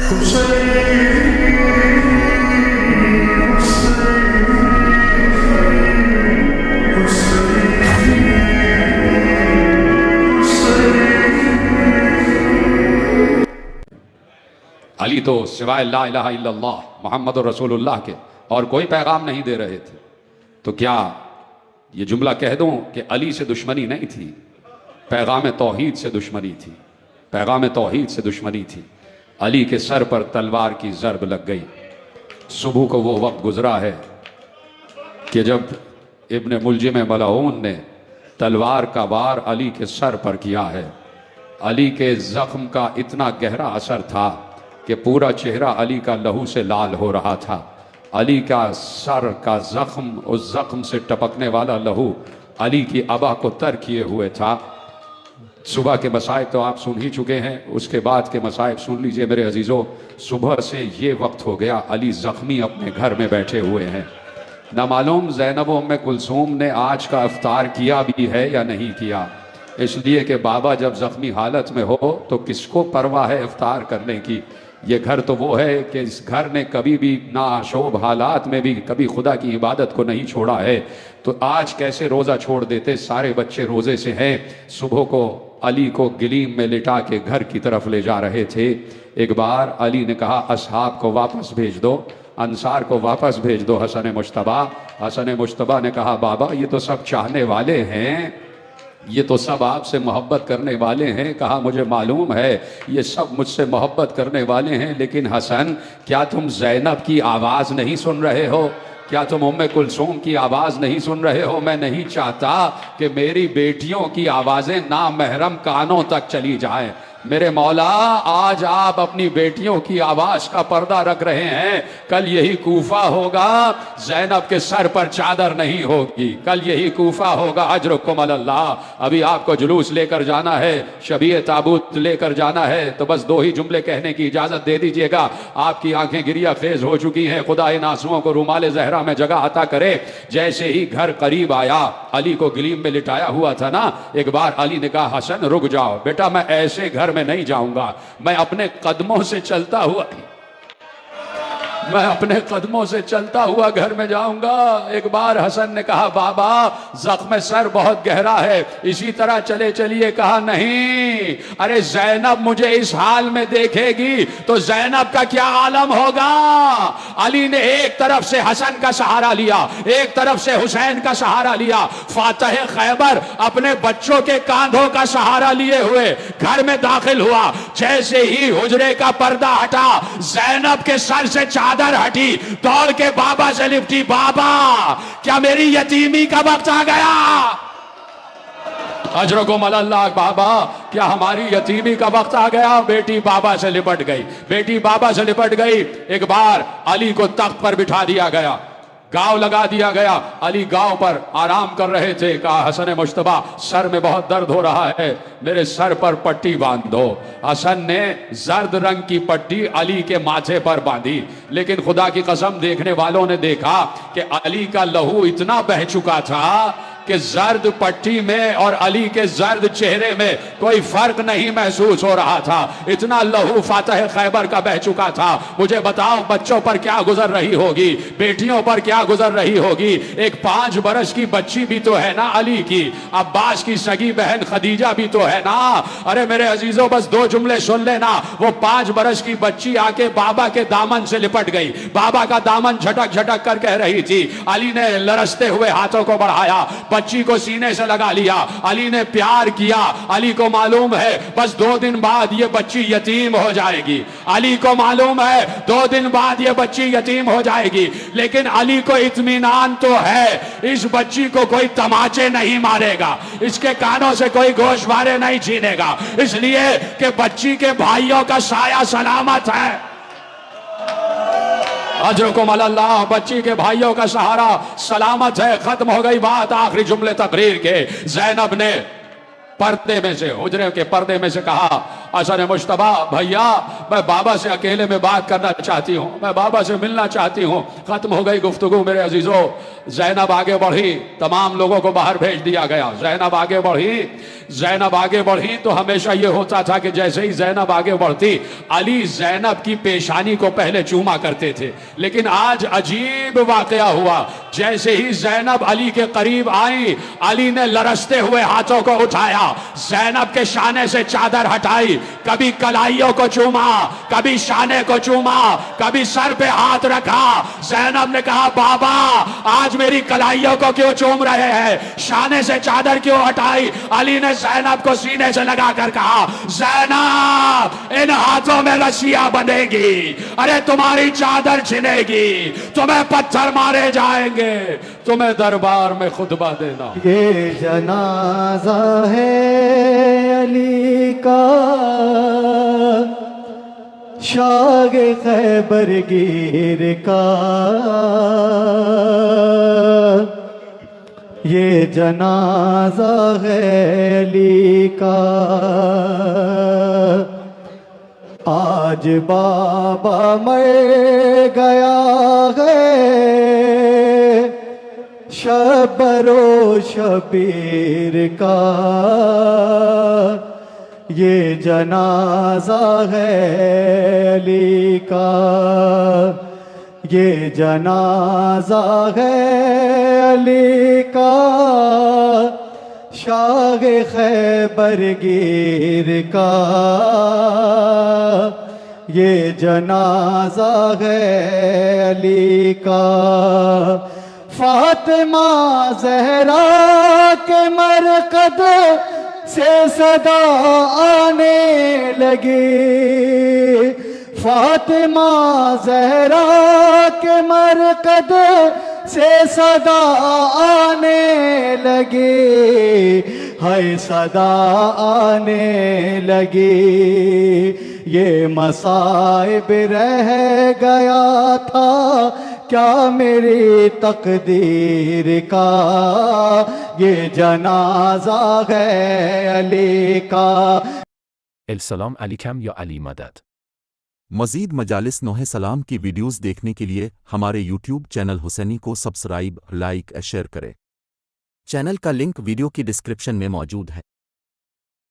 علی تو سوائے لا الہ الا اللہ محمد رسول اللہ کے اور کوئی پیغام نہیں دے رہے تھے، تو کیا یہ جملہ کہہ دوں کہ علی سے دشمنی نہیں تھی، پیغام توحید سے دشمنی تھی، پیغام توحید سے دشمنی تھی۔ علی کے سر پر تلوار کی ضرب لگ گئی۔ صبح کو وہ وقت گزرا ہے کہ جب ابن ملجم ملعون نے تلوار کا وار علی کے سر پر کیا ہے۔ علی کے زخم کا اتنا گہرا اثر تھا کہ پورا چہرہ علی کا لہو سے لال ہو رہا تھا۔ علی کا سر کا زخم، اس زخم سے ٹپکنے والا لہو علی کی ابا کو تر کیے ہوئے تھا۔ صبح کے مصائب تو آپ سن ہی چکے ہیں، اس کے بعد کے مصائب سن لیجئے میرے عزیزو۔ صبح سے یہ وقت ہو گیا، علی زخمی اپنے گھر میں بیٹھے ہوئے ہیں۔ نہ معلوم زینب و ام کلثوم نے آج کا افطار کیا بھی ہے یا نہیں کیا، اس لیے کہ بابا جب زخمی حالت میں ہو تو کس کو پرواہ ہے افطار کرنے کی۔ یہ گھر تو وہ ہے کہ اس گھر نے کبھی بھی ناشوب حالات میں بھی کبھی خدا کی عبادت کو نہیں چھوڑا ہے، تو آج کیسے روزہ چھوڑ دیتے؟ سارے بچے روزے سے ہیں۔ صبح کو علی کو گلیم میں لٹا کے گھر کی طرف لے جا رہے تھے۔ ایک بار علی نے کہا اصحاب کو واپس بھیج دو، انصار کو واپس بھیج دو حسن مجتبیٰ۔ حسن مجتبیٰ نے کہا بابا یہ تو سب چاہنے والے ہیں، یہ تو سب آپ سے محبت کرنے والے ہیں۔ کہا مجھے معلوم ہے یہ سب مجھ سے محبت کرنے والے ہیں، لیکن حسن کیا تم زینب کی آواز نہیں سن رہے ہو؟ کیا تم ام کلثوم کی آواز نہیں سن رہے ہو؟ میں نہیں چاہتا کہ میری بیٹیوں کی آوازیں نامحرم کانوں تک چلی جائیں۔ میرے مولا آج آپ اپنی بیٹیوں کی آواز کا پردہ رکھ رہے ہیں، کل یہی کوفہ ہوگا زینب کے سر پر چادر نہیں ہوگی، کل یہی کوفہ ہوگا اجرکم اللہ۔ ابھی آپ کو جلوس لے کر جانا ہے، شبیہ تابوت لے کر جانا ہے، تو بس دو ہی جملے کہنے کی اجازت دے دیجئے گا۔ آپ کی آنکھیں گریہ خیز ہو چکی ہیں، خدا ان آنسوؤں کو رومال زہرا میں جگہ عطا کرے۔ جیسے ہی گھر قریب آیا، علی کو گلیم میں لٹایا ہوا تھا نا، ایک بار علی نے کہا حسن رک جاؤ بیٹا، میں ایسے گھر میں نہیں جاؤں گا، میں اپنے قدموں سے چلتا ہوا گھر میں جاؤں گا۔ ایک بار حسن نے کہا بابا زخم سر بہت گہرا ہے، اسی طرح چلے چلیے۔ کہا نہیں، ارے زینب مجھے اس حال میں دیکھے گی تو زینب کا کیا عالم ہوگا۔ علی نے ایک طرف سے حسن کا سہارا لیا، ایک طرف سے حسین کا سہارا لیا۔ فاتح خیبر اپنے بچوں کے کاندھوں کا سہارا لیے ہوئے گھر میں داخل ہوا۔ جیسے ہی حجرے کا پردہ ہٹا، زینب کے سر سے چادر ہٹی، دوڑ کے بابا سے لپٹی، بابا کیا میری یتیمی کا وقت آ گیا؟ اجرکم اللہ، بابا کیا ہماری یتیمی کا وقت آ گیا؟ بیٹی بابا سے لپٹ گئی۔ ایک بار علی کو تخت پر بٹھا دیا گیا، گاؤں لگا دیا گیا، علی گاؤں پر آرام کر رہے تھے۔ کہا حسن مجتبیٰ سر میں بہت درد ہو رہا ہے، میرے سر پر پٹی باندھ دو۔ حسن نے زرد رنگ کی پٹی علی کے ماتھے پر باندھی، لیکن خدا کی قسم دیکھنے والوں نے دیکھا کہ علی کا لہو اتنا بہہ چکا تھا کہ زرد پٹی میں اور علی کے زرد چہرے میں کوئی فرق نہیں محسوس ہو رہا تھا، اتنا لہو فاتح خیبر کا بہہ چکا تھا۔ مجھے بتاؤ بچوں پر کیا گزر رہی ہوگی، بیٹیوں پر کیا گزر رہی ہوگی؟ ایک 5 برس کی بچی بھی تو ہے نا علی کی، عباس کی سگی بہن خدیجہ بھی تو ہے نا۔ ارے میرے عزیزوں بس 2 جملے سن لینا۔ وہ 5 برس کی بچی آ کے بابا کے دامن سے لپٹ گئی، بابا کا دامن جھٹک جھٹک کر کہہ رہی تھی۔ علی نے لرزتے ہوئے ہاتھوں کو بڑھایا، بچی کو سینے سے لگا لیا، علی نے پیار کیا۔ علی کو معلوم ہے بس 2 دن بعد یہ بچی یتیم ہو جائے گی، علی کو معلوم ہے 2 دن بعد یہ بچی یتیم ہو جائے گی، لیکن علی کو اطمینان تو ہے اس بچی کو کوئی تماچے نہیں مارے گا، اس کے کانوں سے کوئی گوشت وارے نہیں چھینے گا، اس لیے کہ بچی کے بھائیوں کا سایہ سلامت ہے۔ اجرکم اللہ، بچی کے بھائیوں کا سہارا سلامت ہے۔ ختم ہو گئی بات، آخری جملے تقریر کے۔ زینب نے پردے میں سے، حجرے کے پردے میں سے کہا حسن مشتبہ بھیا میں بابا سے اکیلے میں بات کرنا چاہتی ہوں، میں بابا سے ملنا چاہتی ہوں۔ ختم ہو گئی گفتگو میرے عزیزوں، زینب آگے بڑھی، تمام لوگوں کو باہر بھیج دیا گیا۔ زینب آگے بڑھی، زینب آگے بڑھی تو ہمیشہ یہ ہوتا تھا کہ جیسے ہی زینب آگے بڑھتی علی زینب کی پیشانی کو پہلے چوما کرتے تھے، لیکن آج عجیب واقعہ ہوا، جیسے ہی زینب علی کے قریب آئی علی نے لرزتے ہوئے ہاتھوں کو اٹھایا، زینب کے شانے سے چادر ہٹائی، کبھی کلائیوں کو چوما، کبھی شانے کو چوما، کبھی سر پہ ہاتھ رکھا۔ زینب نے کہا بابا آج میری کلائیوں کو کیوں چوم رہے ہیں، شانے سے چادر کیوں ہٹائی؟ علی نے زینب کو سینے سے لگا کر کہا زینب ان ہاتھوں میں رسیاں بندھے گی، ارے تمہاری چادر چھنے گی، تمہیں پتھر مارے جائیں گے، تمہیں دربار میں خطبہ دینا۔ یہ جنازہ ہے علی کا شاہ خیبر گیر کا، یہ جنازہ ہے علی کا، آج بابا مر گیا ہے شبر و شبیر کا، یہ جنازہ ہے علی کا، یہ جنازہ ہے علی کا شاہ خیبر گیر کا، یہ جنازہ ہے علی کا۔ فاطمہ زہرا کے مرقد سے صدا آنے لگی، فاطمہ زہرا کے مرقد سے صدا آنے لگی، ہے صدا آنے لگی، یہ مصائب رہ گیا تھا کیا میری تقدیر کا، یہ جنازہ ہے علی کا۔ السلام علیکم یا علی مدد۔ مزید مجالس نوح سلام کی ویڈیوز دیکھنے کے لیے ہمارے یوٹیوب چینل حسینی کو سبسکرائب، لائک، شیئر کریں۔ چینل کا لنک ویڈیو کی ڈسکرپشن میں موجود ہے۔